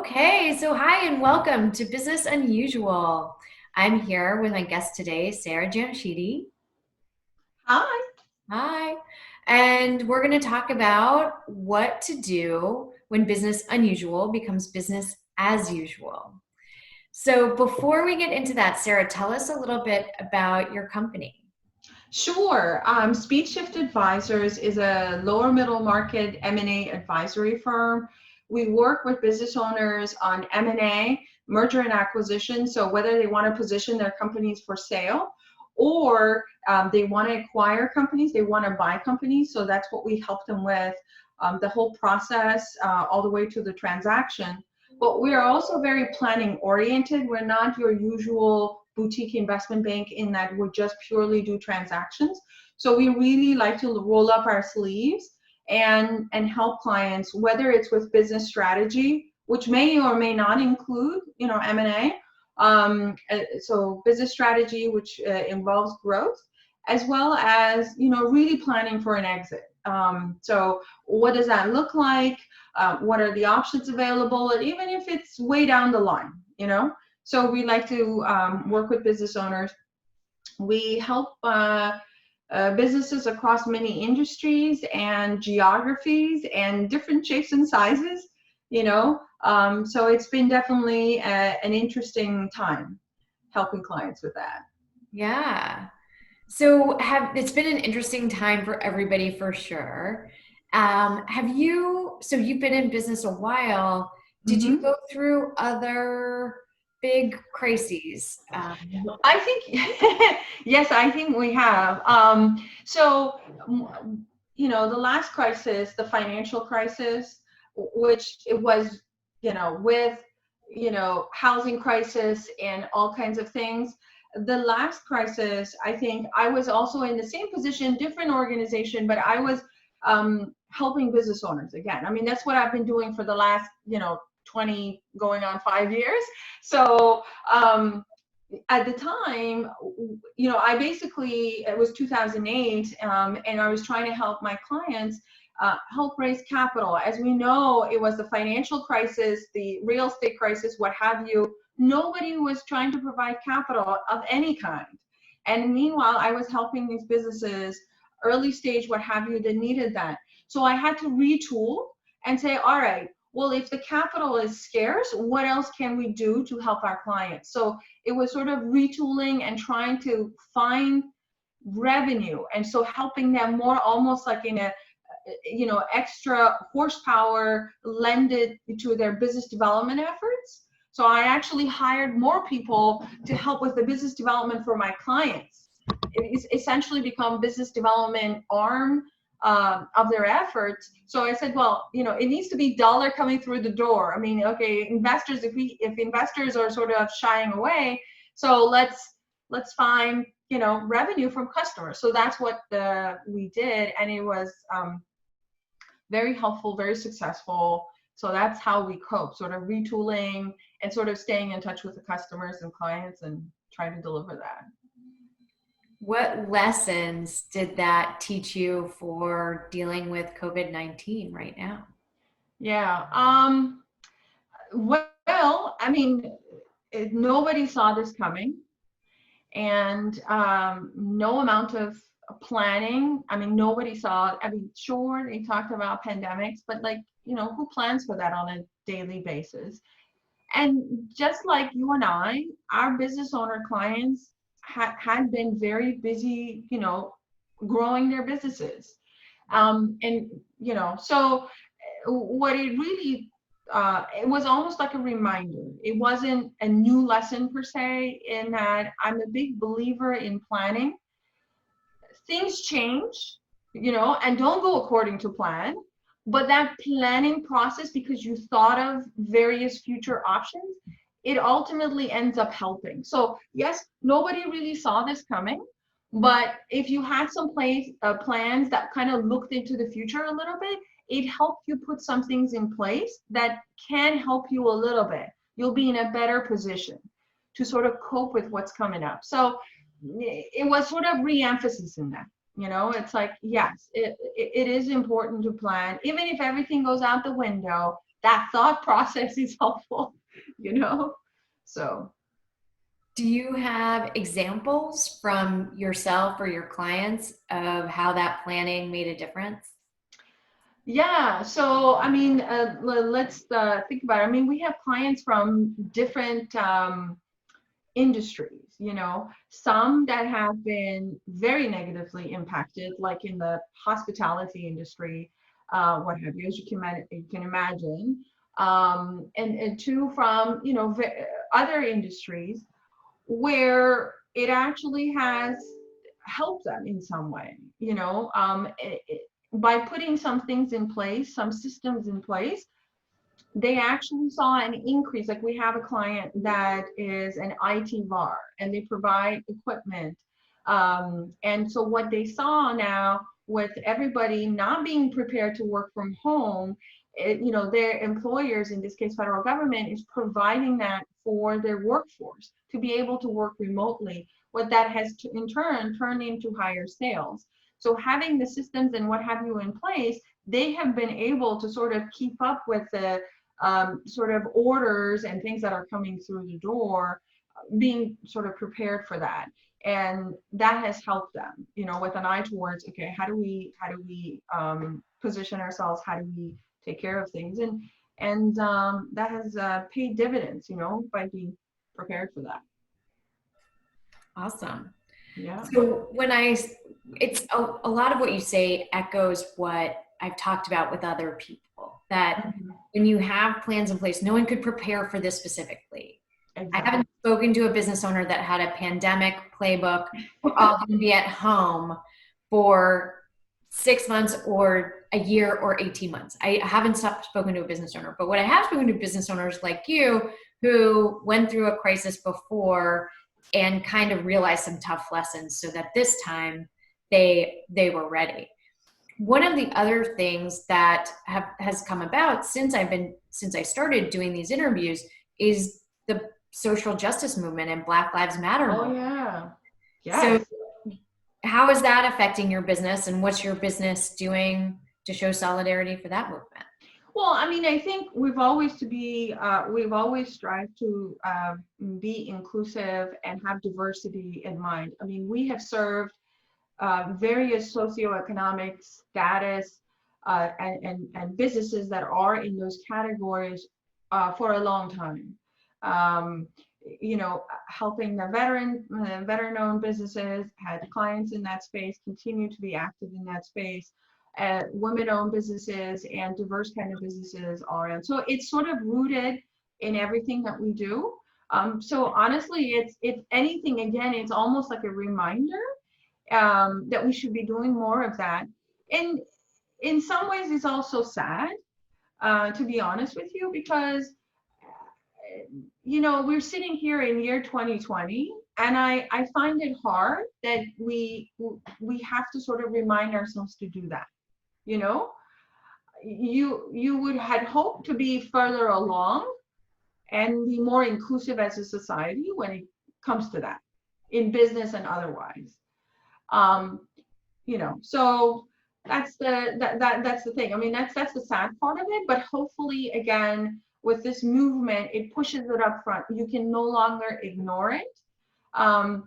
Okay, so hi and welcome to Business Unusual. I'm here with my guest today, Sarah Djamshidi. Hi. Hi. And we're going to talk about what to do when business unusual becomes business as usual. So before we get into that, Sarah, tell us a little bit about your company. Sure. Speedshift Advisors is a lower middle market M&A advisory firm. We work with business owners on M&A, merger and acquisition. So whether they want to position their companies for sale or they want to acquire companies, they want to buy companies. So that's what we help them with, the whole process all the way to the transaction. But we are also very planning oriented. We're not your usual boutique investment bank in that we just purely do transactions. So we really like to roll up our sleeves and help clients, whether it's with business strategy, which may or may not include, M&A. So business strategy, which involves growth, as well as, really planning for an exit. So what does that look like? What are the options available? And even if it's way down the line, so we like to work with business owners. We help businesses across many industries and geographies and different shapes and sizes, so it's been definitely an interesting time helping clients with that. Yeah. So have it's been an interesting time for everybody for sure. So you've been in business a while. Did you Hmm. go through other big crises? I think, yes, I think we have. The last crisis, the financial crisis, which it was, with, housing crisis and all kinds of things. The last crisis, I think I was also in the same position, different organization, but I was helping business owners again. I mean, that's what I've been doing for the last, 20 going on 5 years. So, at the time, I basically, it was 2008, and I was trying to help my clients help raise capital. As we know, it was the financial crisis, the real estate crisis, what have you. Nobody was trying to provide capital of any kind. And meanwhile, I was helping these businesses, early stage, what have you, that needed that. So I had to retool and say, all right, well, if the capital is scarce, what else can we do to help our clients? So it was sort of retooling and trying to find revenue, and so helping them more, almost like in a, extra horsepower lended to their business development efforts. So I actually hired more people to help with the business development for my clients. It's essentially become business development arm of their efforts. So I said, well, it needs to be dollar coming through the door. I mean, okay, investors, if investors are sort of shying away, so let's find, revenue from customers. So that's what we did, and it was very helpful, very successful. So that's how we cope, sort of retooling and sort of staying in touch with the customers and clients and trying to deliver that. What lessons did that teach you for dealing with COVID-19 right now? Yeah. Well, I mean, nobody saw this coming, and no amount of planning. I mean, nobody saw. I mean, sure, they talked about pandemics, but like, who plans for that on a daily basis? And just like you and I, our business owner clients had been very busy, growing their businesses. And, so what it really, it was almost like a reminder. It wasn't a new lesson per se, in that I'm a big believer in planning. Things change, and don't go according to plan. But that planning process, because you thought of various future options, it ultimately ends up helping. So yes, nobody really saw this coming, but if you had some plans that kind of looked into the future a little bit, it helped you put some things in place that can help you a little bit. You'll be in a better position to sort of cope with what's coming up. So it was sort of re-emphasis in that. It's like, yes, it is important to plan. Even if everything goes out the window, that thought process is helpful, you know? So. Do you have examples from yourself or your clients of how that planning made a difference? Yeah, so I mean, let's think about it. I mean, we have clients from different industries, you know, some that have been very negatively impacted, like in the hospitality industry, what have you, as you can imagine, and two from, you know, other industries where it actually has helped them in some way, you know, by putting some things in place, some systems in place, they actually saw an increase. Like we have a client that is an IT VAR and they provide equipment. And so what they saw now with everybody not being prepared to work from home, you know, their employers, in this case, federal government, is providing that for their workforce to be able to work remotely. What that has in turn turned into higher sales. So having the systems and what have you in place, they have been able to sort of keep up with the sort of orders and things that are coming through the door, being sort of prepared for that. And that has helped them, you know, with an eye towards, okay, how do we position ourselves? How do we take care of things? And that has paid dividends, you know, by being prepared for that. Awesome. Yeah. So it's a lot of what you say echoes what I've talked about with other people, that Mhm. when you have plans in place, no one could prepare for this specifically. I Exactly. haven't spoken to a business owner that had a pandemic playbook. We're all going to be at home for 6 months or a year or 18 months. I haven't spoken to a business owner, but what I have spoken to business owners like you who went through a crisis before and kind of realized some tough lessons so that this time they were ready. One of the other things that has come about since I started doing these interviews is the social justice movement and Black Lives Matter Oh movement. yeah. So Yes. how is that affecting your business, and what's your business doing to show solidarity for that movement? Well, I mean, I think we've always strived to be inclusive and have diversity in mind. I mean, we have served various socioeconomic status and businesses that are in those categories for a long time. Um, you know, helping the veteran-owned businesses, had clients in that space, continue to be active in that space. Women-owned businesses and diverse kind of businesses are in. So it's sort of rooted in everything that we do. So honestly, it's if anything, again, it's almost like a reminder that we should be doing more of that. And in some ways, it's also sad, to be honest with you, because you know we're sitting here in year 2020, and I find it hard that we have to sort of remind ourselves to do that. You know, you would had hoped to be further along and be more inclusive as a society when it comes to that, in business and otherwise. Um, you know, so that's the thing. I mean, that's the sad part of it, but hopefully again with this movement it pushes it up front. You can no longer ignore it, and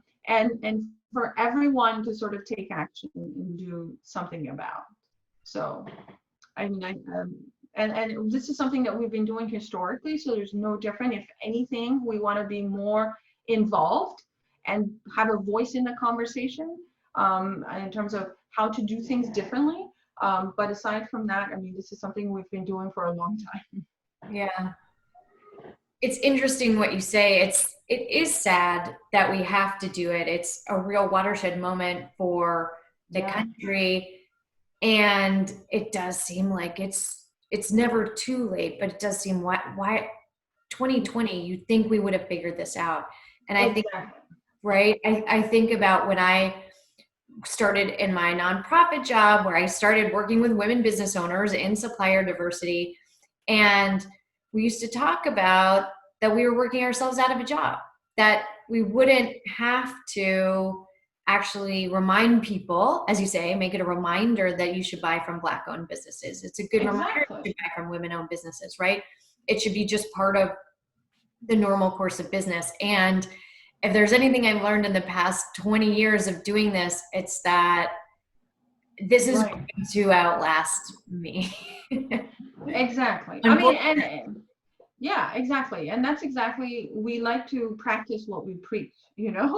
for everyone to sort of take action and do something about. So I mean, and this is something that we've been doing historically, so there's no different. If anything, we want to be more involved and have a voice in the conversation, in terms of how to do things differently. But aside from that, I mean, this is something we've been doing for a long time. Yeah. It's interesting what you say. It is sad that we have to do it. It's a real watershed moment for the Yeah. country, and it does seem like it's never too late, but it does seem why 2020 you think we would have figured this out. And I think, Exactly. right, I think about when I started in my nonprofit job where I started working with women business owners in supplier diversity. And we used to talk about that we were working ourselves out of a job, that we wouldn't have to actually remind people, as you say, make it a reminder that you should buy from Black-owned businesses. It's a good reminder Exactly. to buy from women-owned businesses, right? It should be just part of the normal course of business. And if there's anything I've learned in the past 20 years of doing this, it's that this is Right. going to outlast me. Exactly. I mean, Unfortunately. and yeah, exactly. And that's exactly, we like to practice what we preach, you know?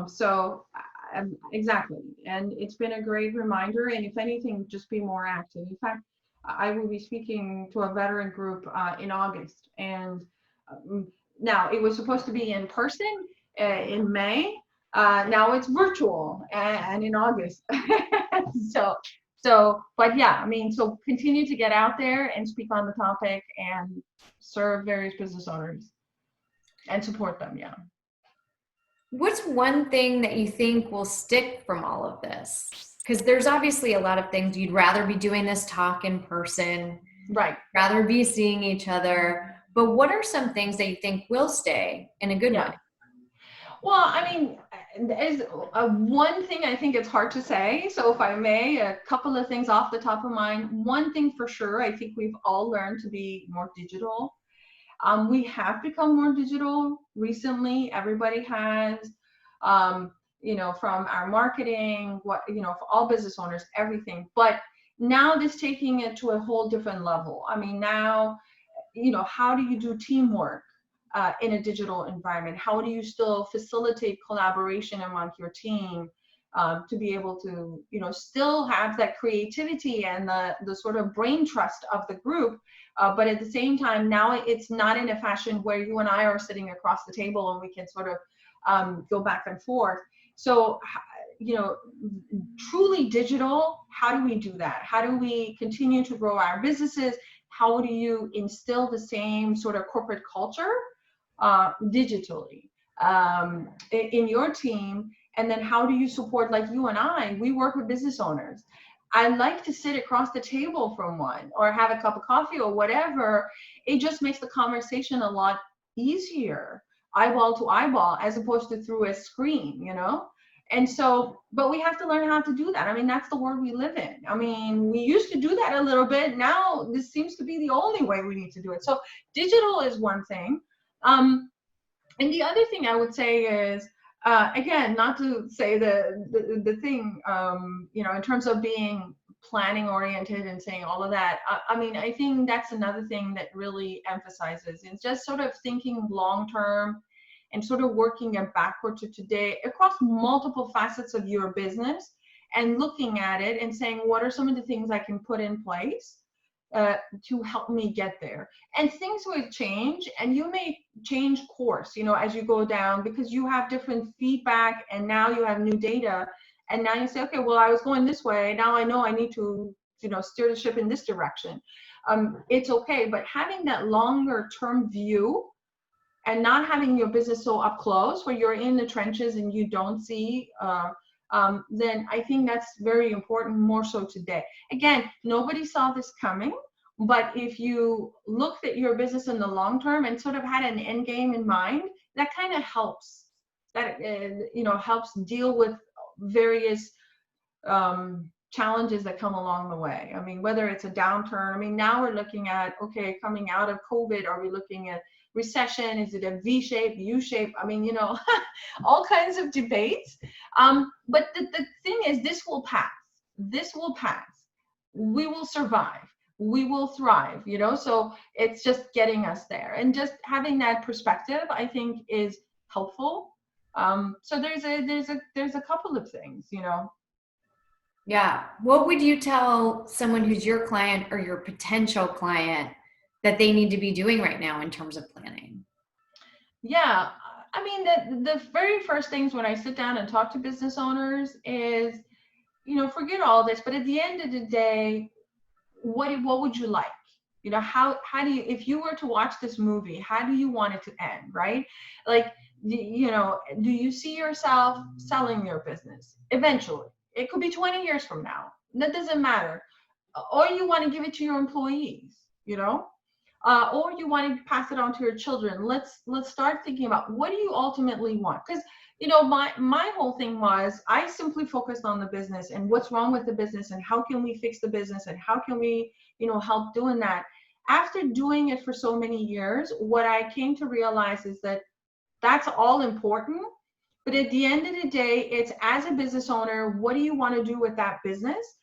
So exactly. And it's been a great reminder. And if anything, just be more active. In fact, I will be speaking to a veteran group in August. And um, now it was supposed to be in person in May. Now it's virtual and in August. so but yeah, I mean, so continue to get out there and speak on the topic and serve various business owners and support them. Yeah. What's one thing that you think will stick from all of this? Because there's obviously a lot of things you'd rather be doing this talk in person, Right. rather be seeing each other. But what are some things that you think will stay in a good Yeah. way? Well, I mean, there's one thing I think it's hard to say. So if I may, a couple of things off the top of mind. One thing for sure, I think we've all learned to be more digital. We have become more digital recently. Everybody has, from our marketing, for all business owners, everything. But now this taking it to a whole different level. I mean, now, how do you do teamwork in a digital environment? How do you still facilitate collaboration among your team to be able to, still have that creativity and the sort of brain trust of the group? But at the same time, now it's not in a fashion where you and I are sitting across the table and we can sort of go back and forth. So, truly digital, how do we do that? How do we continue to grow our businesses? How do you instill the same sort of corporate culture digitally in your team? And then how do you support, like you and I, we work with business owners. I like to sit across the table from one or have a cup of coffee or whatever. It just makes the conversation a lot easier, eyeball to eyeball, as opposed to through a screen, And so, but we have to learn how to do that. I mean, that's the world we live in. I mean, we used to do that a little bit. Now this seems to be the only way we need to do it. So digital is one thing. And the other thing I would say is, again, not to say the thing, in terms of being planning oriented and saying all of that. I mean, I think that's another thing that really emphasizes is just sort of thinking long term and sort of working it backward to today across multiple facets of your business and looking at it and saying, what are some of the things I can put in place to help me get there? And things will change, and you may change course, as you go down, because you have different feedback and now you have new data. And now you say, okay, well, I was going this way. Now I know I need to, steer the ship in this direction. It's okay. But having that longer term view and not having your business so up close where you're in the trenches and you don't see, then I think that's very important, more so today. Again, nobody saw this coming, but if you looked at your business in the long term and sort of had an end game in mind, that kind of helps. That helps deal with various challenges that come along the way. I mean, whether it's a downturn. I mean, now we're looking at, okay, coming out of COVID, are we looking at recession? Is it a V shape, U shape? I mean, all kinds of debates. But the thing is, this will pass. This will pass. We will survive. We will thrive, so it's just getting us there. And just having that perspective, I think, is helpful. So there's a couple of things, Yeah. What would you tell someone who's your client or your potential client that they need to be doing right now in terms of planning? Yeah, I mean, the very first things when I sit down and talk to business owners is, forget all this, but at the end of the day, what would you like? How do you, if you were to watch this movie, how do you want it to end, right? Like, do you see yourself selling your business eventually? It could be 20 years from now. That doesn't matter. Or you want to give it to your employees, or you want to pass it on to your children. Let's start thinking about, what do you ultimately want? Because my whole thing was I simply focused on the business and what's wrong with the business and how can we fix the business and how can we, help doing that. After doing it for so many years, what I came to realize is that that's all important. But at the end of the day, it's as a business owner, what do you want to do with that business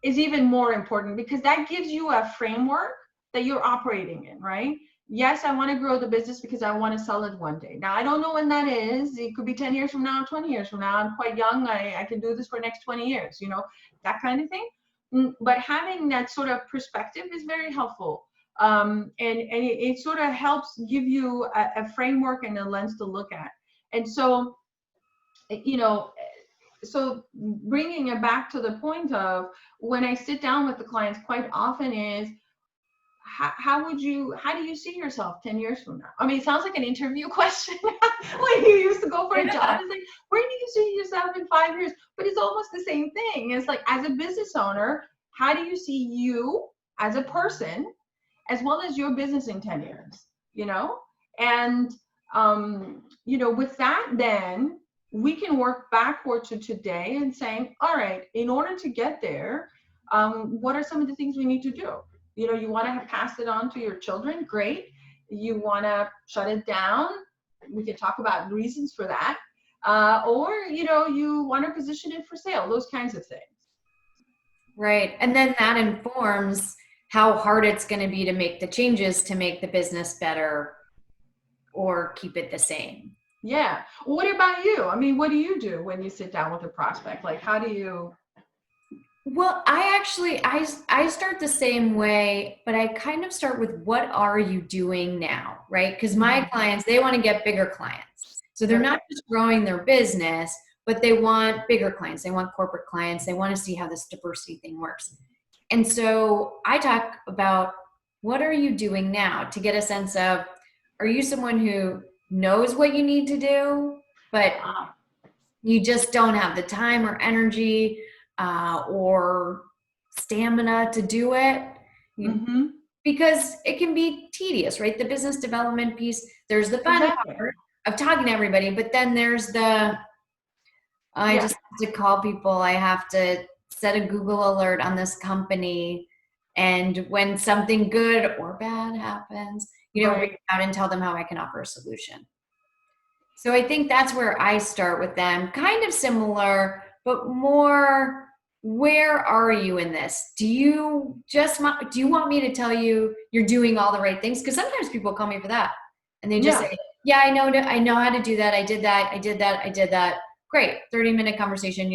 is even more important because that gives you a framework that you're operating in, right? Yes, I want to grow the business because I want to sell it one day. Now, I don't know when that is. It could be 10 years from now, 20 years from now. I'm quite young. I can do this for the next 20 years, that kind of thing. But having that sort of perspective is very helpful. And it sort of helps give you a framework and a lens to look at. And so, you know, so bringing it back to the point of when I sit down with the clients quite often is how do you see yourself 10 years from now? I mean, it sounds like an interview question when you used to go for a job. It's like, where do you see yourself in 5 years? But it's almost the same thing. It's like, as a business owner, how do you see you as a person as well as your business in 10 years, And, with that, then we can work backward to today and saying, all right, in order to get there, what are some of the things we need to do? You want to pass it on to your children, great. You want to shut it down, we can talk about reasons for that. Or, you want to position it for sale, those kinds of things. Right. And then that informs how hard it's going to be to make the changes to make the business better or keep it the same. Yeah. What about you? I mean, what do you do when you sit down with a prospect? Like, how do you? Well, I start the same way, but I kind of start with what are you doing now, right? Because my clients, they want to get bigger clients. So they're not just growing their business, but they want bigger clients. They want corporate clients. They want to see how this diversity thing works. And so I talk about what are you doing now to get a sense of, are you someone who knows what you need to do, but you just don't have the time or energy or stamina to do it? Because it can be tedious, right? The business development piece, there's the fun part of talking to everybody, but then there's I just have to call people. I have to set a Google alert on this company. And when something good or bad happens, reach out and tell them how I can offer a solution. So I think that's where I start with them. Kind of similar, but more, where are you in this? Do you want me to tell you you're doing all the right things? Because sometimes people call me for that. And they just say, yeah, I know how to do that. I did that. Great. 30-minute conversation.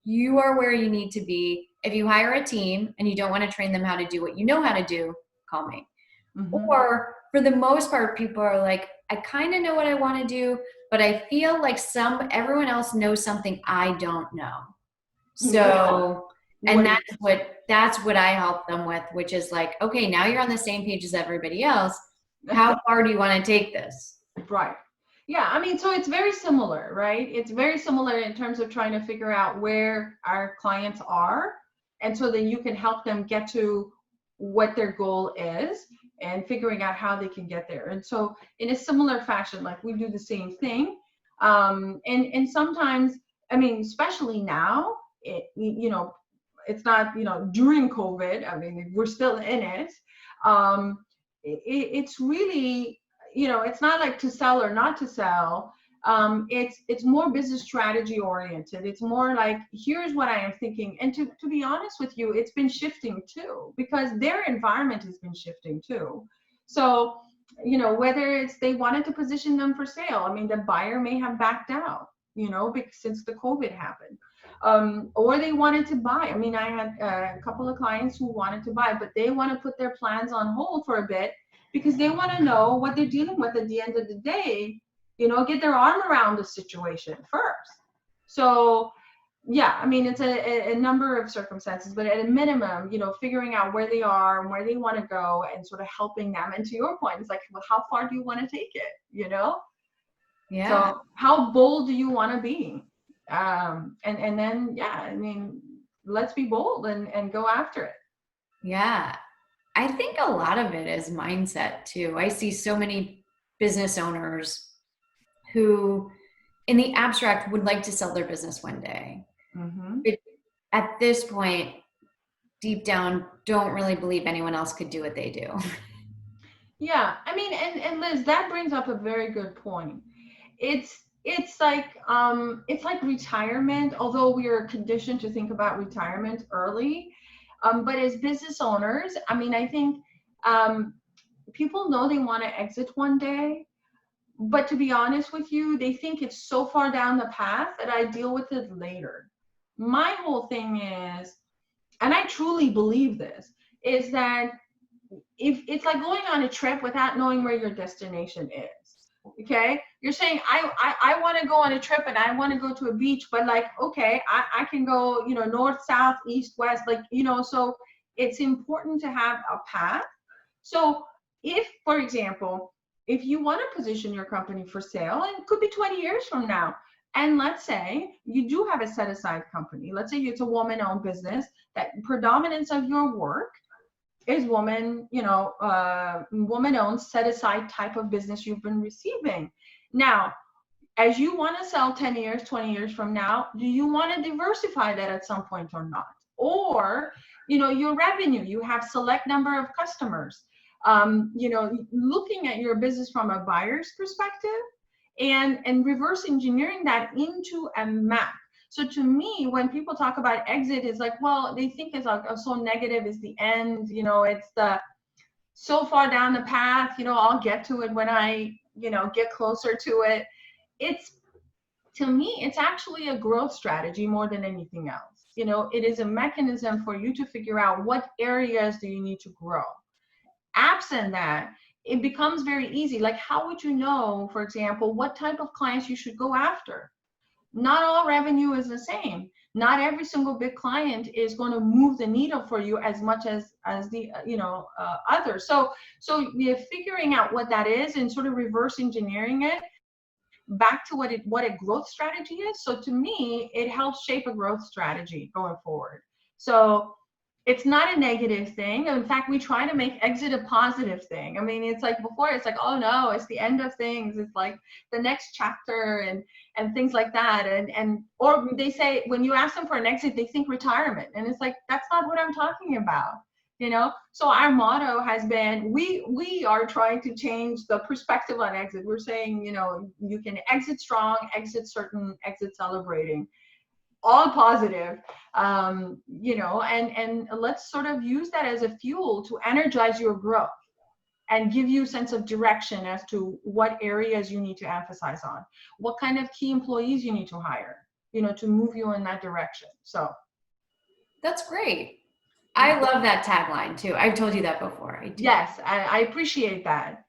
You are where you need to be. If you hire a team and you don't want to train them how to do what you know how to do, call me. Or for the most part, people are like, I kind of know what I want to do, but I feel like everyone else knows something I don't know. So, and that's what I help them with, which is like, okay, now you're on the same page as everybody else. How far do you want to take this? Right. Yeah, I mean, so it's very similar, right? It's very similar in terms of trying to figure out where our clients are. And so then you can help them get to what their goal is and figuring out how they can get there. And so in a similar fashion, like we do the same thing. And sometimes, I mean, especially now, it's not, during COVID, I mean, we're still in it. It's really, it's not like to sell or not to sell. It's more business strategy oriented. It's more like, here's what I am thinking. And to be honest with you, it's been shifting too, because their environment has been shifting too. So, whether it's they wanted to position them for sale, I mean, the buyer may have backed out, because since the COVID happened. Or they wanted to buy. I mean, I had a couple of clients who wanted to buy, but they want to put their plans on hold for a bit because they want to know what they're dealing with at the end of the day, get their arm around the situation first. So, yeah, I mean, it's a number of circumstances, but at a minimum, figuring out where they are and where they want to go and sort of helping them. And to your point, it's like, well, how far do you want to take it, Yeah. So how bold do you want to be? And then, yeah, I mean, let's be bold and go after it. Yeah. I think a lot of it is mindset too. I see so many business owners who in the abstract would like to sell their business one day. Mm-hmm. But at this point, deep down, don't really believe anyone else could do what they do. Yeah, I mean, and Liz, that brings up a very good point. It's like retirement, although we are conditioned to think about retirement early. But as business owners, I mean, I think um, people know they want to exit one day, but to be honest with you, they think it's so far down the path that I deal with it later. My whole thing is, and I truly believe this, is that if it's like going on a trip without knowing where your destination is. Okay, you're saying I want to go on a trip and I want to go to a beach, but like, okay, I can go, north, south, east, west, like, so it's important to have a path. So if, for example, if you want to position your company for sale, and it could be 20 years from now, and let's say you do have a set aside company, let's say it's a woman owned business, that predominance of your work is woman owned, set aside type of business you've been receiving. Now, as you want to sell 10 years, 20 years from now, do you want to diversify that at some point or not? Or, your revenue, you have select number of customers, looking at your business from a buyer's perspective and reverse engineering that into a map. So to me, when people talk about exit, it's like, well, they think it's like so negative is the end, it's the so far down the path, I'll get to it when I, get closer to it. It's, to me, it's actually a growth strategy more than anything else. It is a mechanism for you to figure out what areas do you need to grow. Absent that, it becomes very easy. Like, how would you know, for example, what type of clients you should go after? Not all revenue is the same. Not every single big client is going to move the needle for you as much as the others. So you're figuring out what that is and sort of reverse engineering it back to what a growth strategy is. So to me, it helps shape a growth strategy going forward. So it's not a negative thing. In fact, we try to make exit a positive thing. I mean, it's like before, it's like, oh no, it's the end of things. It's like the next chapter and things like that. Or they say, when you ask them for an exit, they think retirement. And it's like, that's not what I'm talking about. So our motto has been, we are trying to change the perspective on exit. We're saying, you can exit strong, exit certain, exit celebrating. All positive, and let's sort of use that as a fuel to energize your growth and give you a sense of direction as to what areas you need to emphasize on, what kind of key employees you need to hire, to move you in that direction. So that's great. I love that tagline too. I've told you that before. I do. Yes, I appreciate that.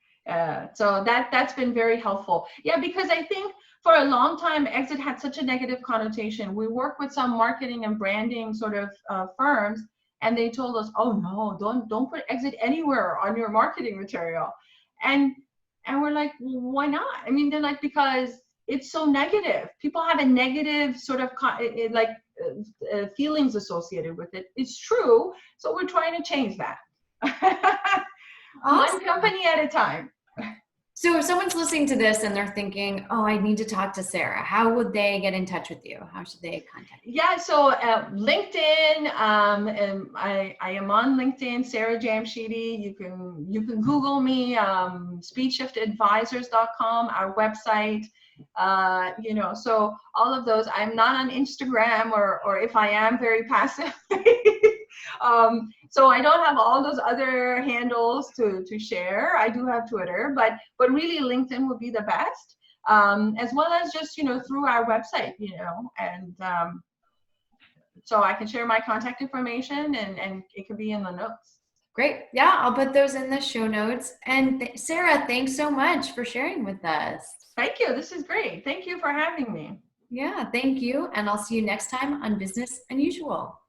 So that's been very helpful. Yeah, because I think for a long time, exit had such a negative connotation. We work with some marketing and branding sort of firms, and they told us, oh no, don't put exit anywhere on your marketing material. And we're like, well, why not? I mean, they're like, because it's so negative. People have a negative sort of feelings associated with it. It's true. So we're trying to change that. Awesome. One company at a time. So if someone's listening to this and they're thinking, oh, I need to talk to Sarah, how would they get in touch with you? How should they contact you? Yeah, so LinkedIn, I am on LinkedIn, Sarah Djamshidi. You can Google me, speedshiftadvisors.com, our website. So all of those. I'm not on Instagram, or if I am, very passive. So I don't have all those other handles to share. I do have Twitter, but really LinkedIn would be the best, as well as just, through our website, and so I can share my contact information and it can be in the notes. Great. Yeah, I'll put those in the show notes. And Sarah, thanks so much for sharing with us. Thank you. This is great. Thank you for having me. Yeah, thank you. And I'll see you next time on Business Unusual.